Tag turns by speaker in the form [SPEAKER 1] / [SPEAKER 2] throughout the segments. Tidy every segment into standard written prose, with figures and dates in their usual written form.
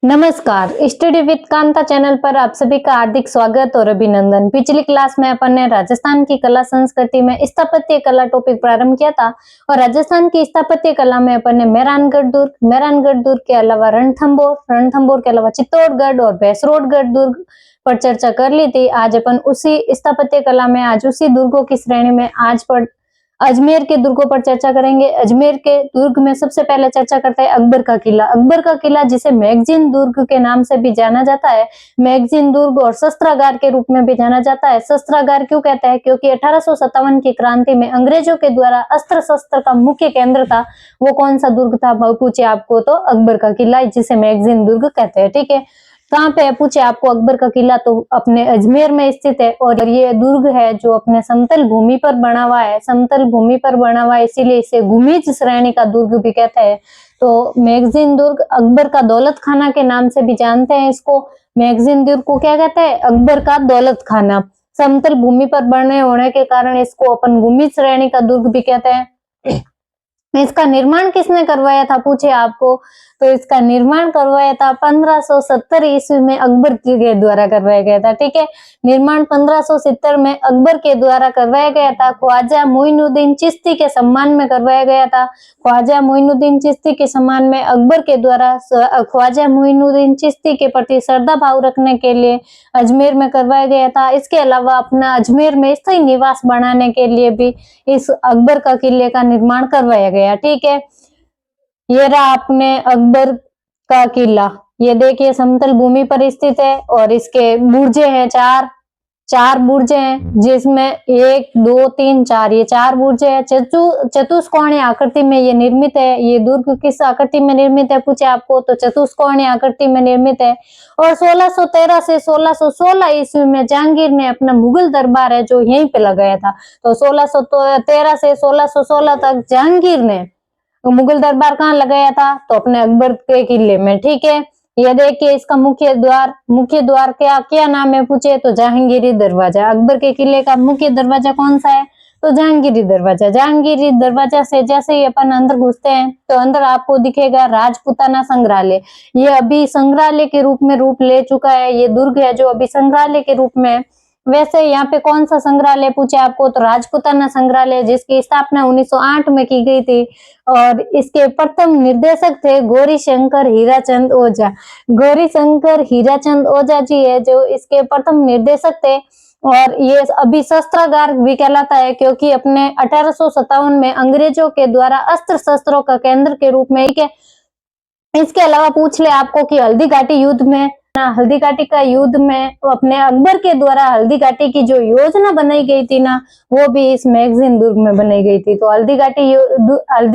[SPEAKER 1] नमस्कार, study with Kanta channel पर आप सभी का हार्दिक स्वागत और अभिनंदन। पिछली क्लास में अपन ने राजस्थान की कला संस्कृति में स्थापत्य कला टॉपिक प्रारंभ किया था और राजस्थान की स्थापत्य कला में अपन ने मेहरानगढ़ दुर्ग के अलावा रणथंभौर के अलावा चित्तौड़गढ़ और भैंसरोडगढ़ दुर्ग पर चर्चा कर ली थी। आज अपन उसी स्थापत्य कला में आज उसी दुर्गों की श्रेणी में अजमेर के दुर्गों पर चर्चा करेंगे। अजमेर के दुर्ग में सबसे पहले चर्चा करते हैं अकबर का किला। अकबर का किला जिसे मैगजीन दुर्ग के नाम से भी जाना जाता है, मैगजीन दुर्ग और शस्त्रागार के रूप में भी जाना जाता है। शस्त्रागार क्यों कहते हैं? क्योंकि 1857 की क्रांति में अंग्रेजों के द्वारा अस्त्र शस्त्र का मुख्य केंद्र था। वो कौन सा दुर्ग था पूछे आपको तो अकबर का किला, जिसे मैगजीन दुर्ग कहते हैं। ठीक है, कहाँ पे है पूछे आपको अकबर का किला, तो अपने अजमेर में स्थित है। और ये दुर्ग है जो अपने समतल भूमि पर बना हुआ है, समतल भूमि पर बना हुआ है, इसीलिए इसे गुमीज श्रेणी का दुर्ग भी कहते हैं। तो मैगजीन दुर्ग अकबर का दौलत खाना के नाम से भी जानते हैं इसको। मैगजीन दुर्ग को क्या कहते हैं? अकबर का दौलत खाना। समतल भूमि पर बने होने के कारण इसको अपन गुमीज श्रेणी का दुर्ग भी कहते हैं। इसका निर्माण किसने करवाया था पूछे आपको, तो इसका निर्माण करवाया था 1570 ईस्वी में अकबर के द्वारा करवाया गया था। ठीक है, निर्माण 1570 में अकबर के द्वारा करवाया गया था। ख्वाजा मोइनुद्दीन चिश्ती के सम्मान में करवाया गया था। ख्वाजा मोइनुद्दीन चिश्ती के सम्मान में अकबर के द्वारा ख्वाजा मोइनुद्दीन चिश्ती के प्रति श्रद्धा भाव रखने के लिए अजमेर में करवाया गया था। इसके अलावा अपना अजमेर में स्थायी निवास बनाने के लिए भी इस अकबर का किले का निर्माण करवाया गया। ठीक है, ये रहा अपने अकबर का किला। ये देखिए समतल भूमि पर स्थित है और इसके बुर्जे हैं चार बुर्जे हैं, जिसमें 1 2 3 4 ये 4 बुर्जे हैं। चतुष्कोणीय आकृति में ये निर्मित है। ये दुर्ग किस आकृति में निर्मित है पूछे आपको, तो चतुष्कोणीय आकृति में निर्मित है। और 1613 से 1616 ईस्वी में जहांगीर ने अपना मुगल दरबार है जो यहीं पे लगाया था। तो 1613 से 1616 तक जहांगीर ने मुगल दरबार कहाँ लगाया था, तो अपने अकबर के किले में। ठीक है, ये देखिए इसका मुख्य द्वार क्या नाम है पूछे, तो जहांगीरी दरवाजा। अकबर के किले का मुख्य दरवाजा कौन सा है, तो जहांगीरी दरवाजा। जहांगीरी दरवाजा से जैसे ही अपन अंदर घुसते हैं तो अंदर आपको दिखेगा राजपूताना संग्रहालय। ये अभी संग्रहालय के रूप में रूप ले चुका है। ये दुर्ग है जो अभी संग्रहालय के रूप में। वैसे यहाँ पे कौन सा संग्रहालय पूछे आपको, तो राजपूताना संग्रहालय, जिसकी स्थापना 1908 में की गई थी। और इसके प्रथम निर्देशक थे गौरीशंकर हीराचंद ओझा। गौरीशंकर हीराचंद ओझा जी है जो इसके प्रथम निर्देशक थे। और ये अभी शस्त्रागार भी कहलाता है क्योंकि अपने 1857 में अंग्रेजों के द्वारा अस्त्र शस्त्रों का केंद्र के रूप में। इसके अलावा पूछ ले आपको कि हल्दी घाटी युद्ध में अपने अकबर के द्वारा हल्दी घाटी की जो योजना बनाई गई थी ना, वो भी इस मैगजीन दुर्ग में बनाई गई थी। तो हल्दी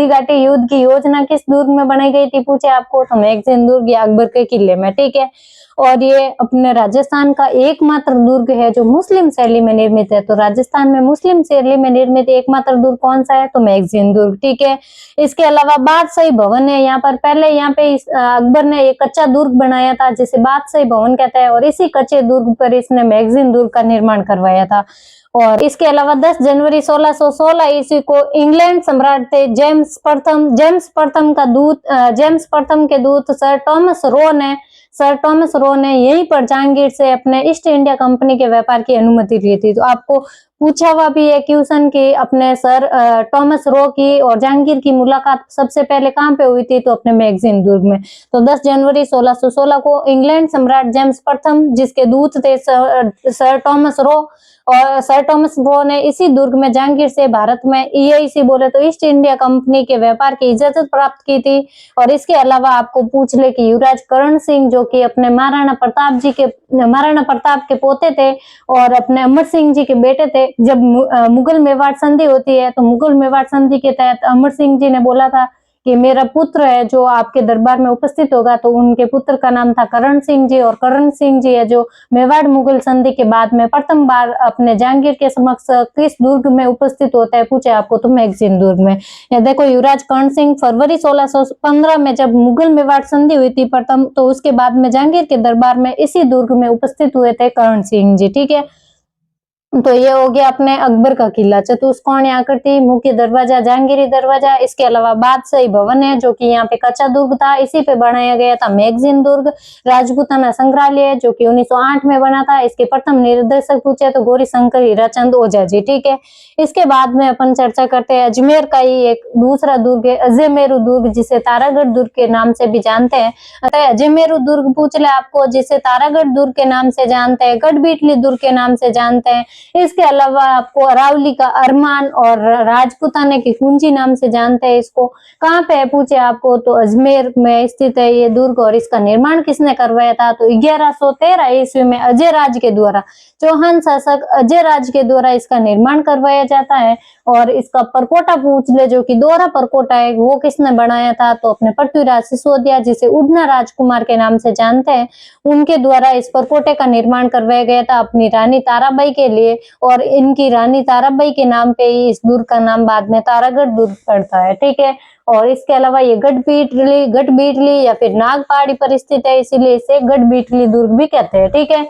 [SPEAKER 1] घाटी युद्ध की योजना किस दुर्ग में बनाई गई थी पूछे आपको, तो मैगजीन दुर्ग या अकबर के किले में। ठीक है, और ये अपने राजस्थान का एकमात्र दुर्ग है जो मुस्लिम शैली में निर्मित है। तो राजस्थान में मुस्लिम शैली में निर्मित एकमात्र दुर्ग कौन सा है, तो मैगजीन दुर्ग। ठीक है, इसके अलावा बादशाही भवन है यहाँ पर। पहले यहाँ पे अकबर ने एक कच्चा दुर्ग बनाया था जिसे बादशाही भवन कहता है, और इसी कच्चे दुर्ग पर इसने मैगजीन दुर्ग का निर्माण करवाया था। और इसके अलावा 10 जनवरी 1616 ईस्वी को इंग्लैंड सम्राट थे जेम्स प्रथम के दूत सर टॉमस रो ने यहीं पर जहांगीर से अपने ईस्ट इंडिया कंपनी के व्यापार की अनुमति ली थी। तो आपको पूछा हुआ भी है क्वेश्चन की अपने सर टॉमस रो की और जहांगीर की मुलाकात सबसे पहले कहाँ पे हुई थी, तो अपने मैगजीन दुर्ग में। तो 10 जनवरी 1616 को इंग्लैंड सम्राट जेम्स प्रथम, जिसके दूत थे सर टॉमस रो, और सर टॉमस रो ने इसी दुर्ग में जहांगीर से भारत में EIC बोले तो ईस्ट इंडिया कंपनी के व्यापार की इजाजत प्राप्त की थी। और इसके अलावा आपको पूछ ले कि युवराज करण सिंह जो कि अपने महाराणा प्रताप के पोते थे और अपने अमर सिंह जी के बेटे थे, जब मुगल मेवाड़ संधि होती है तो मुगल मेवाड़ संधि के तहत अमर सिंह जी ने बोला था कि मेरा पुत्र है जो आपके दरबार में उपस्थित होगा। तो उनके पुत्र का नाम था करण सिंह जी, और करण सिंह जी है जो मेवाड़ मुगल संधि के बाद में प्रथम बार अपने जहांगीर के समक्ष किस दुर्ग में उपस्थित होता है पूछे आपको, तो मैगजीन दुर्ग में। या देखो युवराज करण सिंह फरवरी 1615 में जब मुगल मेवाड़ संधि हुई थी प्रथम, तो उसके बाद में जहांगीर के दरबार में इसी दुर्ग में उपस्थित हुए थे करण सिंह जी। ठीक है, तो ये हो गया अपने अकबर का किला। चतुष्कोण आकृति, मुख्य दरवाजा जहांगीरी दरवाजा। इसके अलावा बादशाही भवन है जो कि यहाँ पे कच्चा दुर्ग था, इसी पे बनाया गया था मैगजीन दुर्ग। राजपूताना संग्रहालय जो कि 1908 में बना था, इसके प्रथम निर्देशक पूछे तो गौरी शंकर हीराचंद ओझा जी। ठीक है, इसके बाद में अपन चर्चा करते हैं अजमेर का ही एक दूसरा दुर्ग है अजमेरू दुर्ग, जिसे तारागढ़ दुर्ग के नाम से भी जानते हैं। अतः अजमेरू दुर्ग पूछ ले आपको, जिसे तारागढ़ दुर्ग के नाम से जानते हैं, गढ़बीटली दुर्ग के नाम से जानते हैं। इसके अलावा आपको अरावली का अरमान और राजपूताने की कुंजी नाम से जानते हैं इसको। कहाँ पे है पूछे आपको तो अजमेर में स्थित है ये दुर्ग। और इसका निर्माण किसने करवाया था तो 1113 ईस्वी में अजय राज के द्वारा, चौहान शासक अजय राज के द्वारा इसका निर्माण करवाया जाता है। और इसका परकोटा पूछ ले जो कि दोहरा परकोटा है, वो किसने बनाया था तो अपने पृथ्वीराज सिसोदिया, जिसे उड़ना राजकुमार के नाम से जानते हैं, उनके द्वारा इस परकोटे का निर्माण करवाया गया था अपनी रानी ताराबाई के लिए। और इनकी रानी ताराबाई के नाम पे ही इस दुर्ग का नाम बाद में तारागढ़ दुर्ग पड़ता है। ठीक है, और इसके अलावा ये गढ़बीटली या फिर नाग पहाड़ी पर स्थित है, इसीलिए इसे गढ़बीटली दुर्ग भी कहते हैं। ठीक है,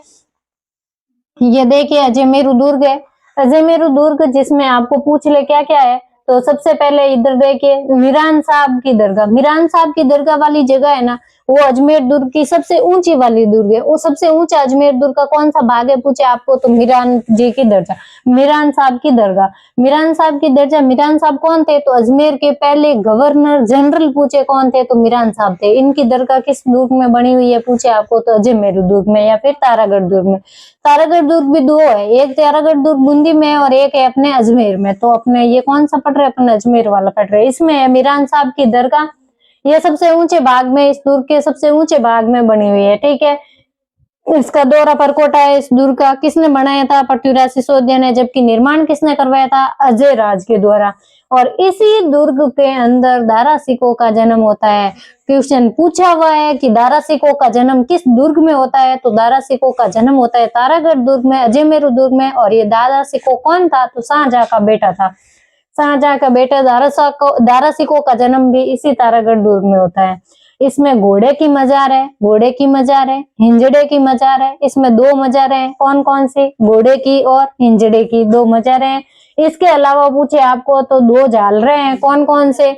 [SPEAKER 1] ये देखिए अजमेरू दुर्ग है। अजमेरू दुर्ग जिसमें आपको पूछ ले क्या क्या है तो सबसे पहले इधर देखिए मीरान साहब की दरगाह। मीरान साहब की दरगाह वाली जगह है ना, वो अजमेर दुर्ग की सबसे ऊंची वाली दुर्ग है। वो सबसे ऊंचा अजमेर दुर्ग का कौन सा भाग है पूछे आपको तो मीरान जी की दरगाह, मीरान साहब की दरगाह। मीरान साहब की दरगाह, मीरान साहब कौन थे तो अजमेर के पहले गवर्नर जनरल पूछे कौन थे तो मीरान साहब थे। इनकी दरगाह किस दुर्ग में बनी हुई है पूछे आपको तो अजमेरू दुर्ग में या फिर तारागढ़ दुर्ग में। तारागढ़ दुर्ग भी दो है, एक तारागढ़ दुर्ग बूंदी में और एक है अपने अजमेर में। तो अपने ये कौन सा पढ़ रहे हैं अपने अजमेर वाला पढ़ रहे हैं। इसमें है मीरान साहब की दरगाह, ये सबसे ऊंचे भाग में, इस दुर्ग के सबसे ऊंचे भाग में बनी हुई है। ठीक है, इसका दोहरा परकोटा है। इस दुर्ग का किसने बनाया था पृथ्वीराज सिसोदिया ने, जबकि निर्माण किसने करवाया था अजय राज के द्वारा। और इसी दुर्ग के अंदर दारा सिकों का जन्म होता है। क्वेश्चन पूछा हुआ है कि दारा सिकों का जन्म किस दुर्ग में होता है तो दारा सिकों का जन्म होता है तारागढ़ दुर्ग में, अजमेरू दुर्ग में। और ये दारा सिकों कौन था तो शाहजहां का बेटा था। शाहजहां का बेटा दारा सिकों का जन्म भी इसी तारागढ़ दुर्ग में होता है। इसमें घोड़े की मजार है, घोड़े की मजार है, हिंजड़े की मजार है। इसमें दो मजार है, कौन कौन सी, घोड़े की और हिंजड़े की दो मजार है। इसके अलावा पूछे आपको तो दो झालरे हैं, कौन कौन से।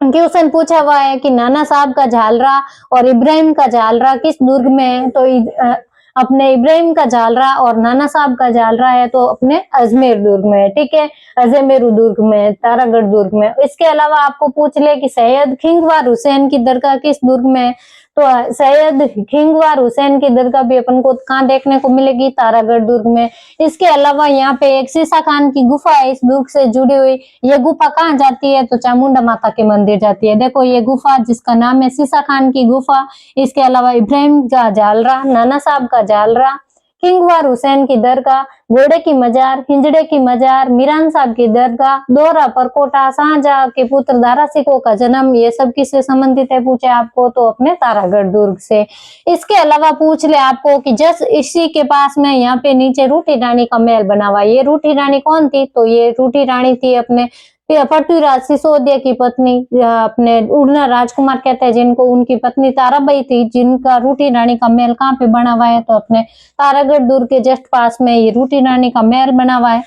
[SPEAKER 1] क्वेश्चन पूछा हुआ है कि नाना साहब का झालरा और इब्राहिम का झालरा किस दुर्ग में है तो अपने इब्राहिम का झालरा और नाना साहब का झालरा है तो अपने अजमेर दुर्ग में है। ठीक है, अजमेरू दुर्ग में, तारागढ़ दुर्ग में। इसके अलावा आपको पूछ ले कि सैयद खिंगवार हुसैन की दरगाह किस दुर्ग में है तो सैयद खिंगवार हुसैन की दरगाह भी अपन को कहाँ देखने को मिलेगी तारागढ़ दुर्ग में। इसके अलावा यहाँ पे एक शीशा खान की गुफा है इस दुर्ग से जुड़ी हुई। ये गुफा कहाँ जाती है तो चामुंडा माता के मंदिर जाती है। देखो ये गुफा जिसका नाम है शीशा खान की गुफा। इसके अलावा इब्राहिम का झालरा, नाना साहब का झालरा, किंगवार हुसैन की दरगाह, घोड़े की मजार, हिंजड़े की मजार, मीरान साहब की दरगाह, दोहरा परकोटा, शाहजहां के पुत्र दारा सिकों का जन्म, ये सब किससे संबंधित है पूछे आपको तो अपने तारागढ़ दुर्ग से। इसके अलावा पूछ ले आपको कि जस्ट इसी के पास में यहाँ पे नीचे रूठी रानी का महल बना हुआ है। ये रूठी रानी कौन थी तो ये रूठी रानी थी अपने पृथ्वीराज सिसोदिया की पत्नी, अपने उड़ना राजकुमार कहते हैं जिनको, उनकी पत्नी ताराबाई थी, जिनका रूठी रानी का महल कहाँ पे बना हुआ है तो अपने तारागढ़ दुर्ग के जस्ट पास में ये रूठी रानी का महल बना हुआ है।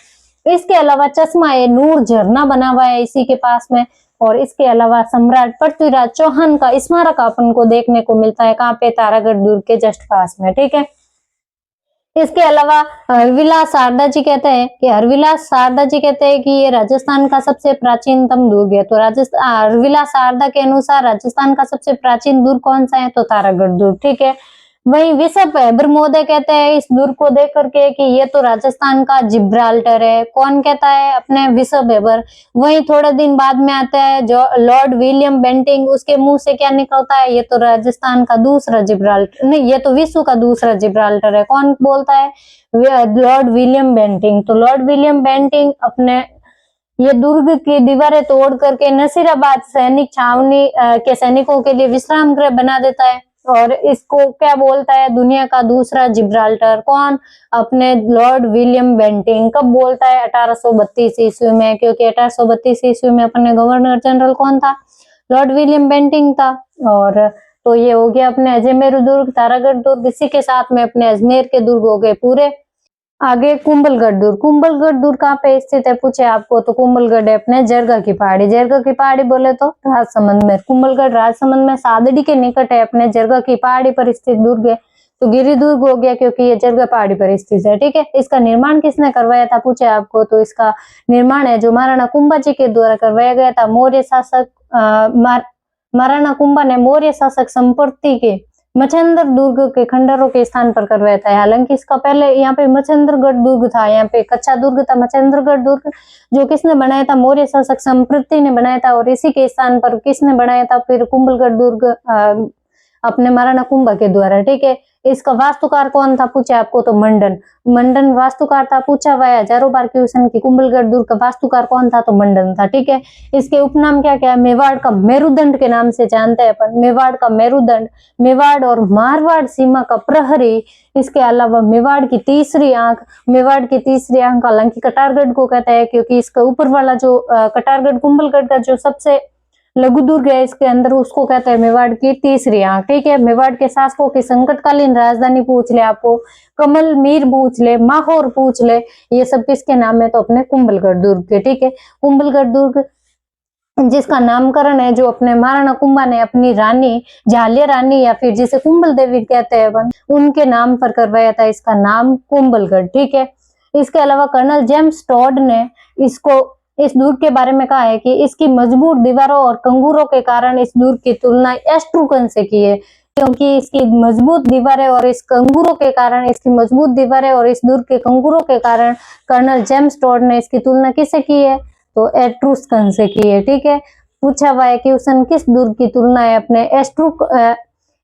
[SPEAKER 1] इसके अलावा चश्मा ए नूर झरना बना हुआ है इसी के पास में। और इसके अलावा सम्राट पृथ्वीराज चौहान का स्मारक अपन को देखने को मिलता है कहाँ पे तारागढ़ दुर्ग के जस्ट पास में। ठीक है, इसके अलावा हरविलास शारदा जी कहते हैं कि हरविलास शारदा जी कहते हैं कि ये राजस्थान का सबसे प्राचीनतम दुर्ग है। तो राजस्थान हरविलास शारदा के अनुसार राजस्थान का सबसे प्राचीन दुर्ग कौन सा है तो तारागढ़ दुर्ग। ठीक है, वहीं विशव हैबर महोदय कहते हैं इस दुर्ग को देख करके कि ये तो राजस्थान का जिब्राल्टर है। कौन कहता है अपने विशव हैबर। वहीं थोड़े दिन बाद में आता है जो लॉर्ड विलियम बेंटिंग, उसके मुंह से क्या निकलता है ये तो राजस्थान का दूसरा जिब्राल्टर नहीं, ये तो विश्व का दूसरा जिब्राल्टर है। कौन बोलता है लॉर्ड विलियम बेंटिंग। तो लॉर्ड विलियम बेंटिंग अपने ये दुर्ग की दीवारें तोड़ करके नसीराबाद सैनिक छावनी के सैनिकों के लिए विश्राम गृह बना देता है और इसको क्या बोलता है दुनिया का दूसरा जिब्राल्टर। कौन अपने लॉर्ड विलियम बेंटिंग। कब बोलता है 1832 ईस्वी में, क्योंकि 1832 ईस्वी में अपने गवर्नर जनरल कौन था लॉर्ड विलियम बेंटिंग था। और तो ये हो गया अपने अजमेरू दुर्ग, तारागढ़ दुर्ग। इसी के साथ में अपने अजमेर के दुर्ग हो गए पूरे। आगे कुंभलगढ़ दुर्ग, कुंभलगढ़ दुर्ग कहाँ पे स्थित है पूछे आपको, तो कुंभलगढ़ है अपने जरगा की पहाड़ी, जरगा की पहाड़ी बोले तो राजसमंद में, कुंभलगढ़ राजसमंद में सादड़ी के निकट है, अपने जरगा की पहाड़ी पर स्थित दुर्ग है। तो गिरि दुर्ग हो गया क्योंकि ये जरगा पहाड़ी पर स्थित है। ठीक है, इसका निर्माण किसने करवाया था पूछे आपको, तो इसका निर्माण है जो महाराणा कुंभा जी के द्वारा करवाया गया था। मौर्य शासक महाराणा कुंभा ने मौर्य शासक संपत्ति के मच्छिंद्र दुर्ग के खंडरों के स्थान पर करवाया था। हालांकि इसका पहले यहाँ पे मच्छिंद्रगढ़ दुर्ग था, यहाँ पे कच्चा दुर्ग था मच्छिंद्रगढ़ दुर्ग, जो किसने बनाया था, मौर्य शासक संपत्ति ने बनाया था। और इसी के स्थान पर किसने बनाया था फिर कुंभलगढ़ दुर्ग, अपने महाराणा कुंभा के द्वारा। ठीक है, इसका वास्तुकार कौन था पूछे आपको, तो मंडन, मंडन वास्तुकार था। पूछा हुआ है हजारों बार क्वेश्चन की कुंभलगढ़ दुर्ग का वास्तुकार कौन था, तो मंडन था। ठीक है, इसके उपनाम क्या क्या है, मेवाड़ का मेरुदंड के नाम से जानते हैं अपन, मेवाड़ का मेरुदंड, मेवाड़ और मारवाड़ सीमा का प्रहरी। इसके अलावा मेवाड़ की तीसरी आंख, मेवाड़ की तीसरी आंख हालांकि कटारगढ़ को कहता है क्योंकि इसका ऊपर वाला जो कटारगढ़ कुंभलगढ़ का जो सबसे लघु दुर्ग है इसके अंदर, उसको कहते हैं मेवाड़ की तीसरी आंख। ठीक है, मेवाड़ के शासकों की संकटकालीन राजधानी पूछ ले आपको, कमल मीर पूछ ले, माहौर पूछ ले, ये सब किसके नाम है, तो अपने कुंभलगढ़ दुर्ग के। ठीक है, कुंभलगढ़ दुर्ग जिसका नामकरण है जो अपने महाराणा कुंभा ने अपनी रानी झालिया रानी या फिर जिसे कुंभल देवी कहते हैं उनके नाम पर करवाया था, इसका नाम कुंभलगढ़। ठीक है, इसके अलावा कर्नल जेम्स टॉड ने इसको इस दुर्ग के बारे में कहा है कि इसकी मजबूत दीवारों और कंगूरों के कारण इस दुर्ग की तुलना एस्ट्रूकन से की है, क्योंकि इसकी मजबूत दीवारें और इस कंगूरों के कारण, इसकी मजबूत दीवारें और इस दुर्ग के कंगूरों के कारण कर्नल जेम्स टॉड ने इसकी तुलना किससे की है, तो एट्रुस्कन से की है। ठीक है, पूछा हुआ है कि क्वेश्चन किस दुर्ग की तुलना है अपने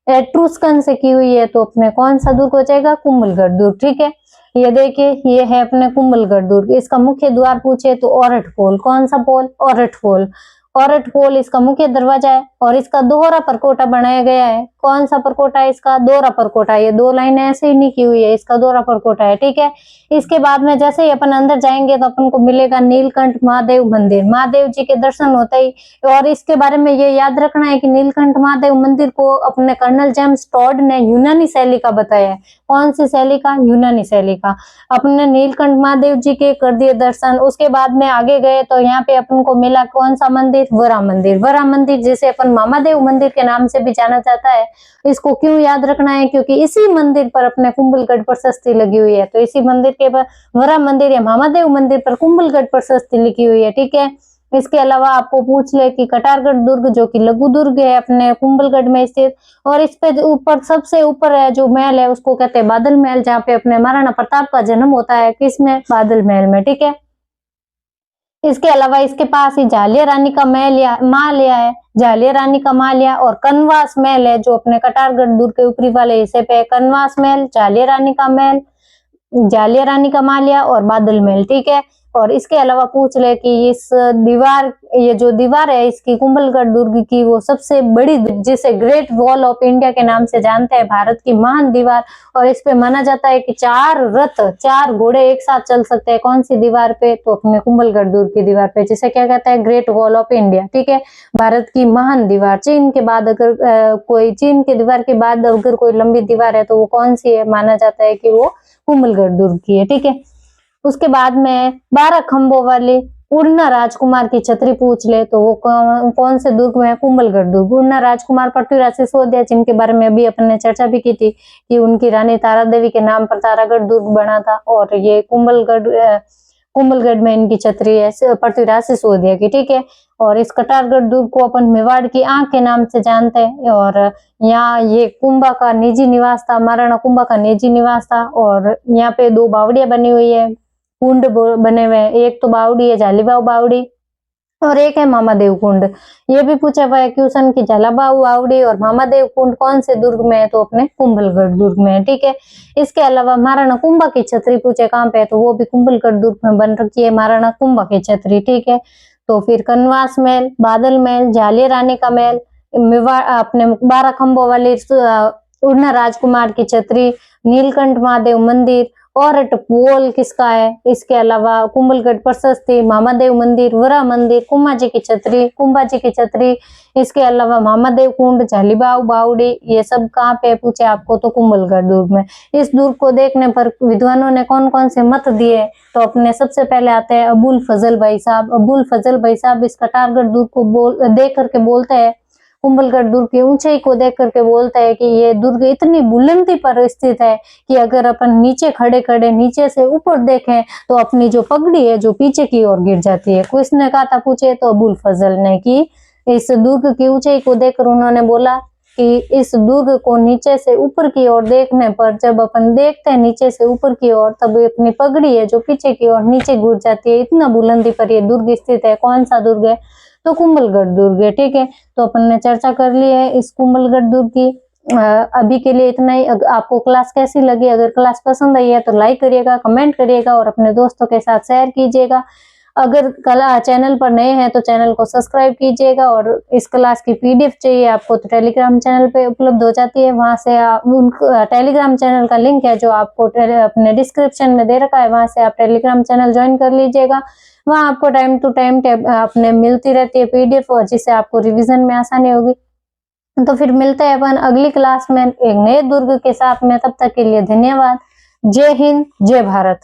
[SPEAKER 1] एट्रुस्कन से की हुई है, तो अपने कौन सा दुर्ग हो जाएगा, कुंभलगढ़ दुर्ग। ठीक है, ये देखिए ये है अपने कुंभलगढ़ दुर्ग। इसका मुख्य द्वार पूछे तो ओरठ पोल, कौन सा पोल, ओरठ पोल, ओरठ पोल इसका मुख्य दरवाजा है। और इसका दोहरा परकोटा बनाया गया है, कौन सा परकोटा है इसका, दोहरा परकोटा। ये दो लाइनें ऐसे ही नहीं की हुई है, इसका दोहरा परकोटा है। ठीक है, इसके बाद में जैसे ही अपन अंदर जाएंगे तो अपन को मिलेगा नीलकंठ महादेव मंदिर, महादेव जी के दर्शन होते ही। और इसके बारे में ये याद रखना है कि नीलकंठ महादेव मंदिर को अपने कर्नल जेम्स टॉड ने यूनानी शैली का बताया है, कौन सी शैली का, यूनानी शैली का। अपने नीलकंठ महादेव जी के कर दिए दर्शन, उसके बाद में आगे गए तो यहाँ पे अपन को मिला कौन सा मंदिर, वरा मंदिर। वरा मंदिर जिसे अपन मामादेव मंदिर के नाम से भी जाना जाता है, इसको क्यों याद रखना है, क्योंकि इसी मंदिर पर अपने कुंभलगढ़ प्रशस्ति लगी हुई है। तो इसी मंदिर के पर वरा मंदिर या मामादेव मंदिर पर कुंभलगढ़ प्रशस्ति लिखी हुई है। ठीक है, इसके अलावा आपको पूछ ले कि कटारगढ़ दुर्ग जो कि लघु दुर्ग है अपने कुंभलगढ़ में स्थित, और इस पे ऊपर सबसे ऊपर है जो महल है उसको कहते हैं बादल महल, जहाँ पे अपने महाराणा प्रताप का जन्म होता है, किसमें, बादल महल में। ठीक है, इसके अलावा इसके पास ही झालिया रानी का महल या महल है, झालिया रानी का महल और कनवास महल है जो अपने कटारगढ़ दुर्ग के ऊपरी वाले हिस्से पे, कनवास महल, झालिया रानी का महल, झालिया रानी का मालिया और बादल महल। ठीक है, और इसके अलावा पूछ ले कि इस दीवार, ये जो दीवार है इसकी कुंभलगढ़ दुर्ग की वो सबसे बड़ी, जिसे ग्रेट वॉल ऑफ इंडिया के नाम से जानते हैं, भारत की महान दीवार। और इस पे माना जाता है कि 4 रथ, 4 घोड़े एक साथ चल सकते हैं, कौन सी दीवार पे, तो अपने कुंभलगढ़ दुर्ग की दीवार पे, जिसे क्या कहता है, ग्रेट वॉल ऑफ इंडिया। ठीक है, भारत की महान दीवार, चीन के बाद अगर चीन की दीवार के बाद अगर कोई लंबी दीवार है तो वो कौन सी है, माना जाता है कि वो कुंभलगढ़ दुर्ग की है। ठीक है, उसके बाद में 12 खंभों वाली उड़ना राजकुमार की छतरी पूछ ले तो वो कौन से दुर्ग में है, कुंभलगढ़ दुर्ग। उड़ना राजकुमार पृथ्वीराज सिसोदिया, जिनके बारे में अभी अपन ने चर्चा भी की थी कि उनकी रानी तारा देवी के नाम पर तारागढ़ दुर्ग बना था, और ये कुंभलगढ़ में इनकी छतरी है पृथ्वीराज सिसोदिया की। ठीक है, और इस कटारगढ़ दुर्ग को अपन मेवाड़ की आंख के नाम से जानते हैं। और यहाँ ये कुंभा का निजी निवास था, महाराणा कुंभा का निजी निवास था। और यहाँ पे 2 बावड़ियां बनी हुई है, कुंड बने हुए हैं, एक तो बावड़ी है झालीबाव बावड़ी और एक है मामादेव कुंड। ये भी पूछा हुआ है क्वेश्चन की झालाबाव बावड़ी और मामादेव कुंड कौन से दुर्ग में है, तो अपने कुंभलगढ़ दुर्ग में है। ठीक है, इसके अलावा महाराणा कुंभा की छतरी पूछे कहाँ पे है, तो वो भी कुंभलगढ़ दुर्ग में बन रखी है, महाराणा कुंभा की छतरी। ठीक है, तो फिर कनवास महल, बादल महल, झालिया रानी का महल, मेवाड़ अपने 12 खंभों वाली उड़ना राजकुमार की छतरी, नीलकंठ महादेव मंदिर औरट पोल किसका है। इसके अलावा कुंभलगढ़ प्रशस्ति, महादेव मंदिर, वरा मंदिर, कुंभाजी की छतरी, इसके अलावा महादेव कुंड, झालीबाव बावड़ी, ये सब कहाँ पे पूछे आपको तो कुंभलगढ़ दुर्ग में। इस दुर्ग को देखने पर विद्वानों ने कौन कौन से मत दिए, तो अपने सबसे पहले आते हैं अबुल फजल भाई साहब। अबुल फजल भाई साहब इस कटारगढ़ दुर्ग को देख करके बोलते हैं, कुंभलगढ़ दुर्ग की ऊंचाई को देख करके बोलता है कि ये दुर्ग इतनी बुलंदी पर स्थित है कि अगर अपन नीचे खड़े खड़े नीचे से ऊपर देखें तो अपनी जो पगड़ी है जो पीछे की ओर गिर जाती है। किसने कहा था पूछे तो अबुल फजल ने, कि इस दुर्ग की ऊंचाई को देखकर उन्होंने बोला कि इस दुर्ग को नीचे से ऊपर की ओर देखने पर, जब अपन देखते हैं नीचे से ऊपर की ओर, तब अपनी पगड़ी है जो पीछे की ओर नीचे गिर जाती है। इतना बुलंदी पर ये दुर्ग स्थित है। कौन सा दुर्ग है, तो कुंभलगढ़ दुर्ग है। ठीक है, तो अपन ने चर्चा कर ली है इस कुंभलगढ़ दुर्ग की। अभी के लिए इतना ही। आपको क्लास कैसी लगी, अगर क्लास पसंद आई है तो लाइक करिएगा, कमेंट करिएगा और अपने दोस्तों के साथ शेयर कीजिएगा। अगर कला चैनल पर नए हैं तो चैनल को सब्सक्राइब कीजिएगा। और इस क्लास की पीडीएफ चाहिए आपको तो टेलीग्राम चैनल पे उपलब्ध हो जाती है, वहां से उन टेलीग्राम चैनल का लिंक है जो आपको अपने डिस्क्रिप्शन में दे रखा है, वहां से आप टेलीग्राम चैनल ज्वाइन कर लीजिएगा। वहाँ आपको टाइम टू टाइम अपने मिलती रहती है पीडीएफ, और जिससे आपको रिवीजन में आसानी होगी। तो फिर मिलते हैं अपन अगली क्लास में एक नए दुर्ग के साथ में। तब तक के लिए धन्यवाद। जय हिंद, जय भारत।